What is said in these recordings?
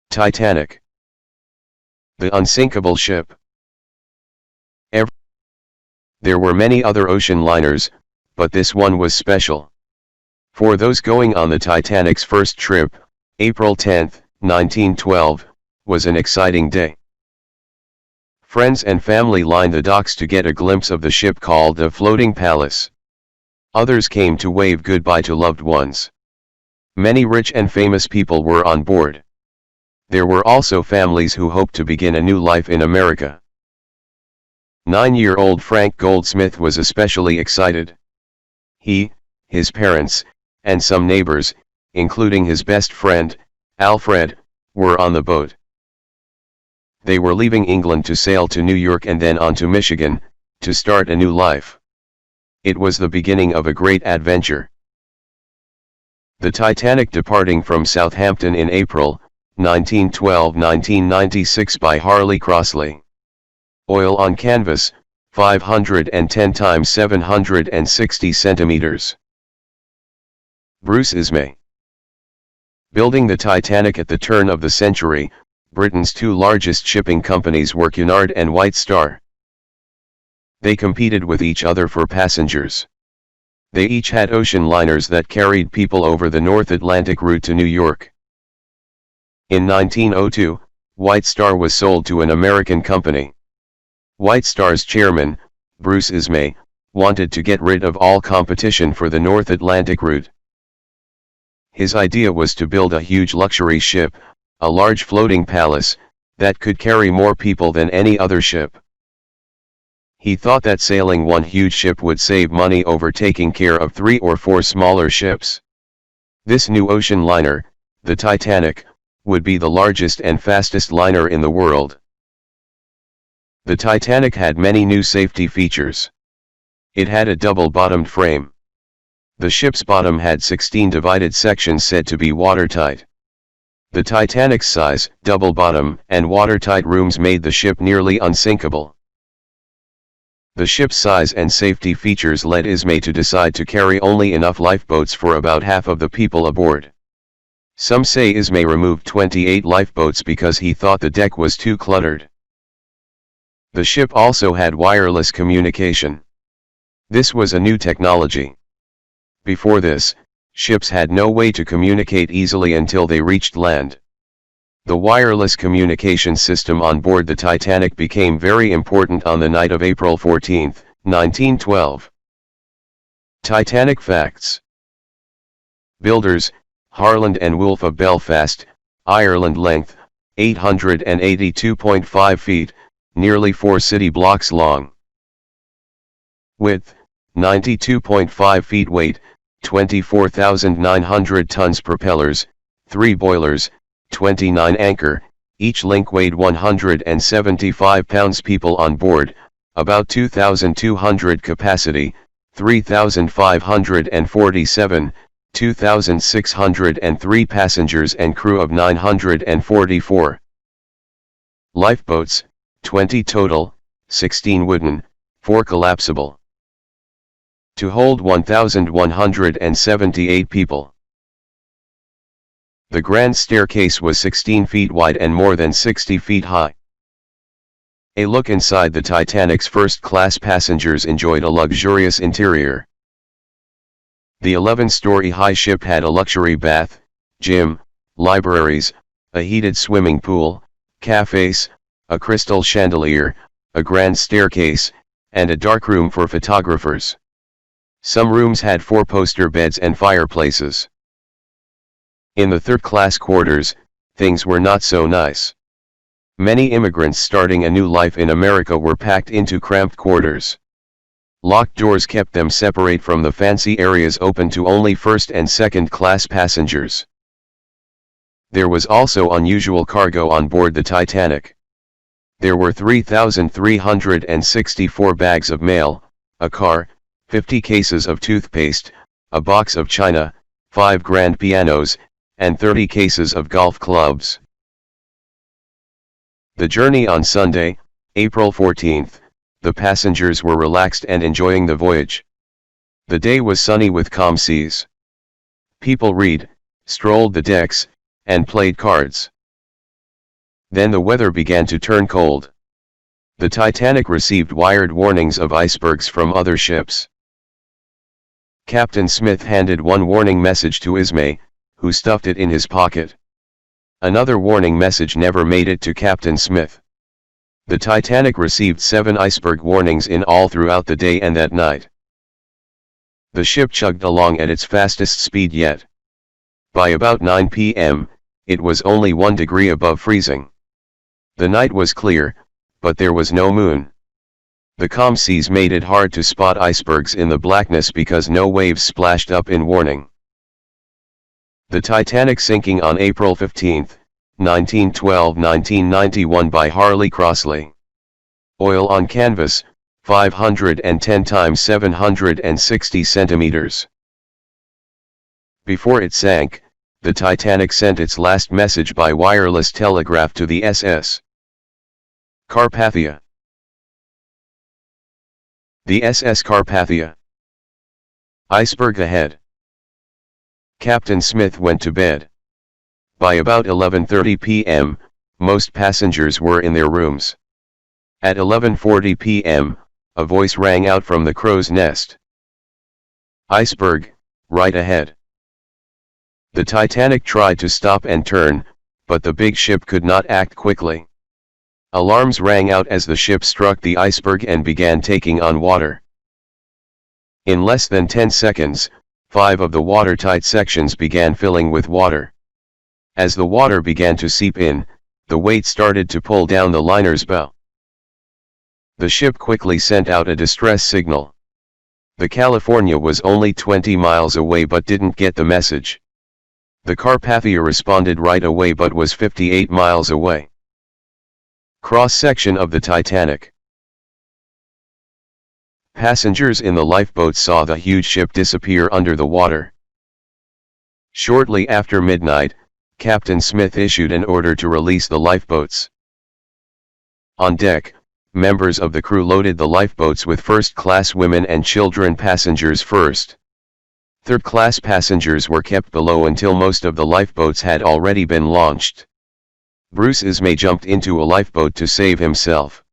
Titanic. The unsinkable ship. There were many other ocean liners, but this one was special. For those going on the Titanic's first trip, April 10, 1912, was an exciting day. Friends and family lined the docks to get a glimpse of the ship called the Floating Palace. Others came to wave goodbye to loved ones. Many rich and famous people were on board. There were also families who hoped to begin a new life in America. 9-year-old Frank Goldsmith was especially excited. He, his parents, and some neighbors, including his best friend, Alfred, were on the boat. They were leaving England to sail to New York and then on to Michigan, to start a new life. It was the beginning of a great adventure. The Titanic departing from Southampton in April 1912-1996 by Harley Crossley. Oil on canvas, 510 × 760 centimeters. Bruce Ismay. Building the Titanic at the turn of the century, Britain's two largest shipping companies were Cunard and White Star. They competed with each other for passengers. They each had ocean liners that carried people over the North Atlantic route to New York. In 1902, White Star was sold to an American company. White Star's chairman, Bruce Ismay, wanted to get rid of all competition for the North Atlantic route. His idea was to build a huge luxury ship, a large floating palace, that could carry more people than any other ship. He thought that sailing one huge ship would save money over taking care of 3 or 4 smaller ships. This new ocean liner, the Titanic, would be the largest and fastest liner in the world. The Titanic had many new safety features. It had a double-bottomed frame. The ship's bottom had 16 divided sections said to be watertight. The Titanic's size, double bottom, and watertight rooms made the ship nearly unsinkable. The ship's size and safety features led Ismay to decide to carry only enough lifeboats for about half of the people aboard. Some say Ismay removed 28 lifeboats because he thought the deck was too cluttered. The ship also had wireless communication. This was a new technology. Before this, ships had no way to communicate easily until they reached land. The wireless communication system on board the Titanic became very important on the night of April 14, 1912. Titanic Facts. Builders, Harland and Wolff of Belfast, Ireland. Length, 882.5 feet, nearly 4 city blocks long. Width, 92.5 feet. Weight, 24,900 tons. Propellers, 3 boilers, 29 anchor, each link weighed 175 pounds. People on board, about 2,200. Capacity, 3,547, 2,603 passengers and crew of 944. Lifeboats, 20 total, 16 wooden, 4 collapsible. To hold 1,178 people. The grand staircase was 16 feet wide and more than 60 feet high. A look inside the Titanic's first-class passengers enjoyed a luxurious interior. The 11-story high ship had a luxury bath, gym, libraries, a heated swimming pool, cafes, a crystal chandelier, a grand staircase, and a darkroom for photographers. Some rooms had 4-poster beds and fireplaces. In the third-class quarters, things were not so nice. Many immigrants starting a new life in America were packed into cramped quarters. Locked doors kept them separate from the fancy areas open to only first and second-class passengers. There was also unusual cargo on board the Titanic. There were 3,364 bags of mail, a car, 50 cases of toothpaste, a box of china, 5 grand pianos, and 30 cases of golf clubs. The journey on Sunday, April 14, the passengers were relaxed and enjoying the voyage. The day was sunny with calm seas. People read, strolled the decks, and played cards. Then the weather began to turn cold. The Titanic received wired warnings of icebergs from other ships. Captain Smith handed one warning message to Ismay, who stuffed it in his pocket. Another warning message never made it to Captain Smith. The Titanic received 7 iceberg warnings in all throughout the day and that night. The ship chugged along at its fastest speed yet. By about 9 p.m., it was only 1 degree above freezing. The night was clear, but there was no moon. The calm seas made it hard to spot icebergs in the blackness because no waves splashed up in warning. The Titanic sinking on April 15, 1912-1991 by Harley Crossley. Oil on canvas, 510 times 760 centimeters. Before it sank, the Titanic sent its last message by wireless telegraph to the SS Carpathia. The SS Carpathia. Iceberg ahead. Captain Smith went to bed. By about 11:30 p.m., most passengers were in their rooms. At 11:40 p.m., a voice rang out from the crow's nest. Iceberg, right ahead. The Titanic tried to stop and turn, but the big ship could not act quickly. Alarms rang out as the ship struck the iceberg and began taking on water. In less than 10 seconds, 5 of the watertight sections began filling with water. As the water began to seep in, the weight started to pull down the liner's bow. The ship quickly sent out a distress signal. The California was only 20 miles away but didn't get the message. The Carpathia responded right away but was 58 miles away. Cross-section of the Titanic. Passengers in the lifeboats saw the huge ship disappear under the water. Shortly after midnight, Captain Smith issued an order to release the lifeboats. On deck, members of the crew loaded the lifeboats with first-class women and children passengers first. Third-class passengers were kept below until most of the lifeboats had already been launched. Bruce Ismay jumped into a lifeboat to save himself.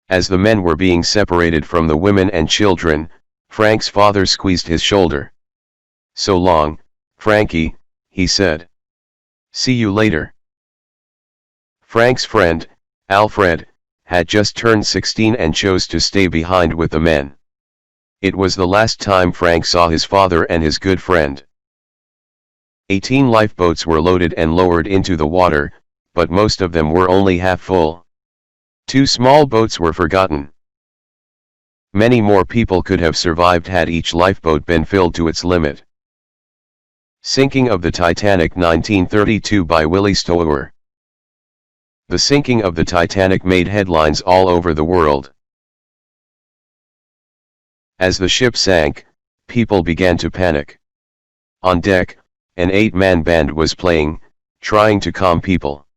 As the men were being separated from the women and children, Frank's father squeezed his shoulder. "So long, Frankie," he said. "See you later." Frank's friend, Alfred, had just turned 16 and chose to stay behind with the men. It was the last time Frank saw his father and his good friend. 18 lifeboats were loaded and lowered into the water, but most of them were only half full. 2 small boats were forgotten. Many more people could have survived had each lifeboat been filled to its limit. Sinking of the Titanic 1932 by Willie Stower. The sinking of the Titanic made headlines all over the world. As the ship sank, people began to panic. On deck, an 8-man band was playing, trying to calm people.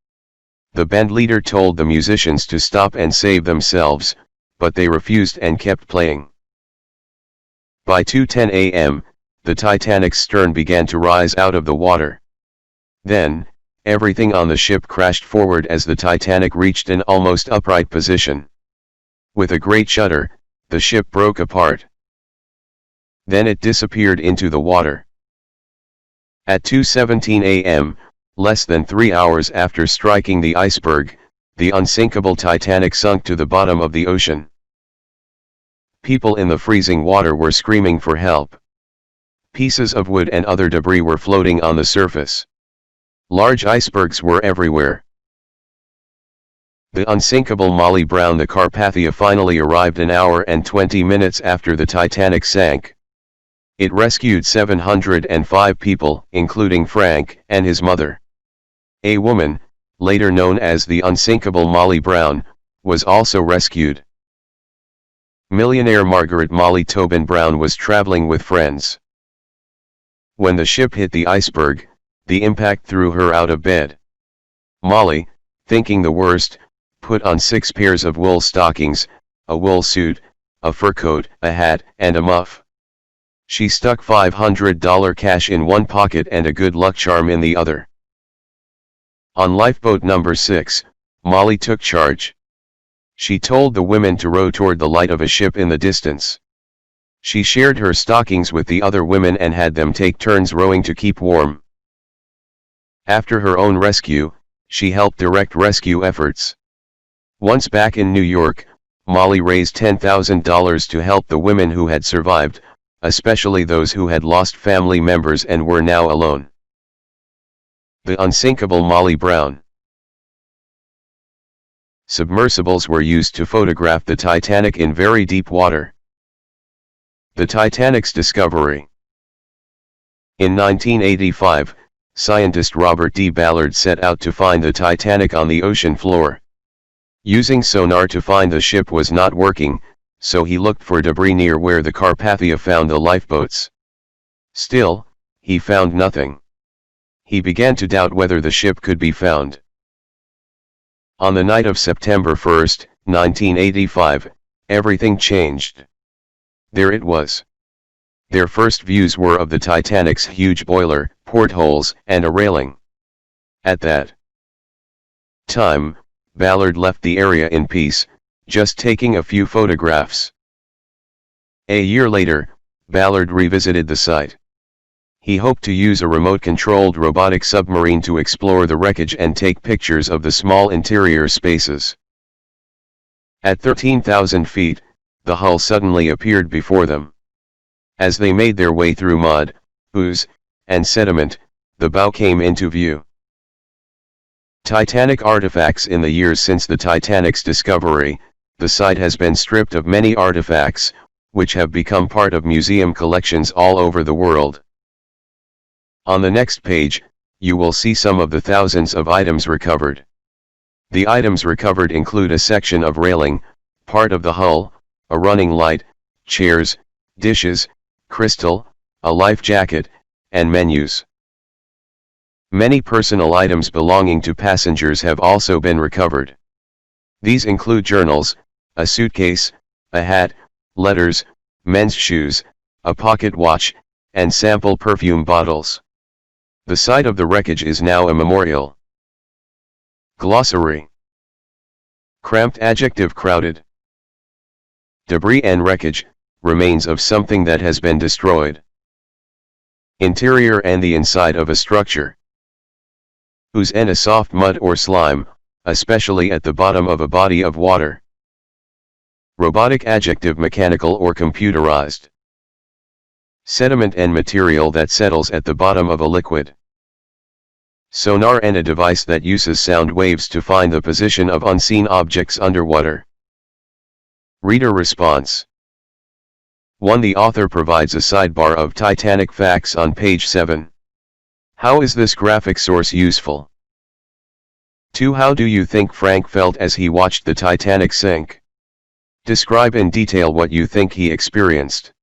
The band leader told the musicians to stop and save themselves, but they refused and kept playing. By 2:10 a.m., the Titanic's stern began to rise out of the water. Then, everything on the ship crashed forward as the Titanic reached an almost upright position. With a great shudder, the ship broke apart. Then it disappeared into the water. At 2:17 a.m., less than 3 hours after striking the iceberg, the unsinkable Titanic sunk to the bottom of the ocean. People in the freezing water were screaming for help. Pieces of wood and other debris were floating on the surface. Large icebergs were everywhere. The unsinkable Molly Brown, the Carpathia, finally arrived an hour and 20 minutes after the Titanic sank. It rescued 705 people, including Frank and his mother. A woman, later known as the unsinkable Molly Brown, was also rescued. Millionaire Margaret Molly Tobin Brown was traveling with friends. When the ship hit the iceberg, the impact threw her out of bed. Molly, thinking the worst, put on 6 pairs of wool stockings, a wool suit, a fur coat, a hat, and a muff. She stuck $500 cash in one pocket and a good luck charm in the other. On lifeboat number 6, Molly took charge. She told the women to row toward the light of a ship in the distance. She shared her stockings with the other women and had them take turns rowing to keep warm. After her own rescue, she helped direct rescue efforts. Once back in New York, Molly raised $10,000 to help the women who had survived, especially those who had lost family members and were now alone. The unsinkable Molly Brown. Submersibles were used to photograph the Titanic in very deep water. The Titanic's discovery. In 1985, scientist Robert D. Ballard set out to find the Titanic on the ocean floor. Using sonar to find the ship was not working, so he looked for debris near where the Carpathia found the lifeboats. Still, he found nothing. He began to doubt whether the ship could be found. On the night of September 1, 1985, everything changed. There it was. Their first views were of the Titanic's huge boiler, portholes, and a railing. At that time, Ballard left the area in peace, just taking a few photographs. A year later, Ballard revisited the site. He hoped to use a remote-controlled robotic submarine to explore the wreckage and take pictures of the small interior spaces. At 13,000 feet, the hull suddenly appeared before them. As they made their way through mud, ooze, and sediment, the bow came into view. Titanic Artifacts. In the years since the Titanic's discovery, the site has been stripped of many artifacts, which have become part of museum collections all over the world. On the next page, you will see some of the thousands of items recovered. The items recovered include a section of railing, part of the hull, a running light, chairs, dishes, crystal, a life jacket, and menus. Many personal items belonging to passengers have also been recovered. These include journals, a suitcase, a hat, letters, men's shoes, a pocket watch, and sample perfume bottles. The site of the wreckage is now a memorial. Glossary. Cramped adjective: crowded. Debris and wreckage, remains of something that has been destroyed. Interior and the inside of a structure. Ooze and a soft mud or slime, especially at the bottom of a body of water. Robotic adjective: mechanical or computerized. Sediment and material that settles at the bottom of a liquid. Sonar and a device that uses sound waves to find the position of unseen objects underwater. Reader response. 1. The author provides a sidebar of Titanic Facts on page 7. How is this graphic source useful? 2. How do you think Frank felt as he watched the Titanic sink? Describe in detail what you think he experienced.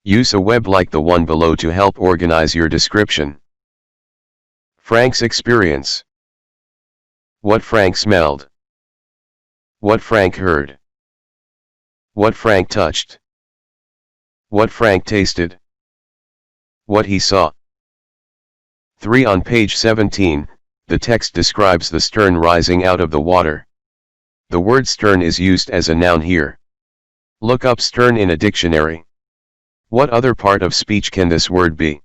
Use a web like the one below to help organize your description. Frank's experience. What Frank smelled. What Frank heard. What Frank touched. What Frank tasted. What he saw. 3. On page 17, the text describes the stern rising out of the water. The word stern is used as a noun here. Look up stern in a dictionary. What other part of speech can this word be?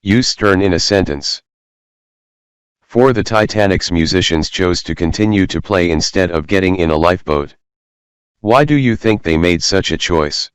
Use stern in a sentence. 4. The Titanic's musicians chose to continue to play instead of getting in a lifeboat. Why do you think they made such a choice?